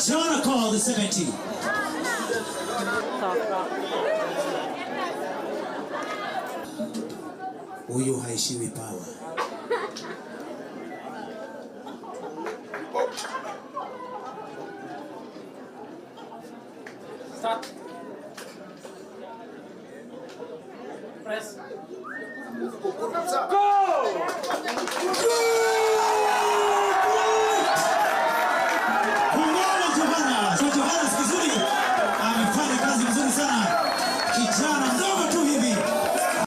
Jonah called the 17. Huyo haishiwi power. Start. Press. Go!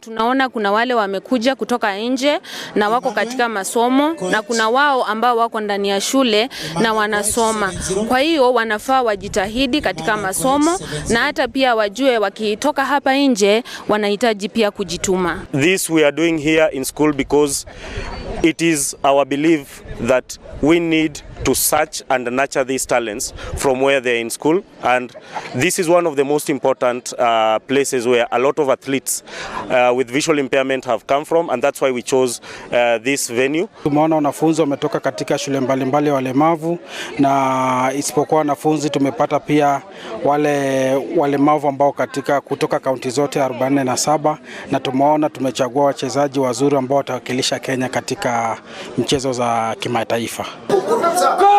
Tunaona kuna wale wamekuja kutoka nje na wako katika masomo na kuna wao ambao wako ndani ya shule na wanasoma. Kwa hiyo wanafaa wajitahidi katika masomo na hata pia wajue wakitoka hapa nje wanahitaji pia kujituma. This we are doing here in school because it is our belief that we need to search and nurture these talents from where they are in school, and this is one of the most important places where a lot of athletes with visual impairment have come from, and that's why we chose this venue. Tumeona wanafunzi wametoka katika shule mbalimbali walemavu, na isipokuwa wanafunzi tumepata pia wale walemavu ambao kutoka kaunti zote 47, na tumeona tumechagua wachezaji wazuri ambao watawakilisha Kenya katika mchezo za kimataifa. Go!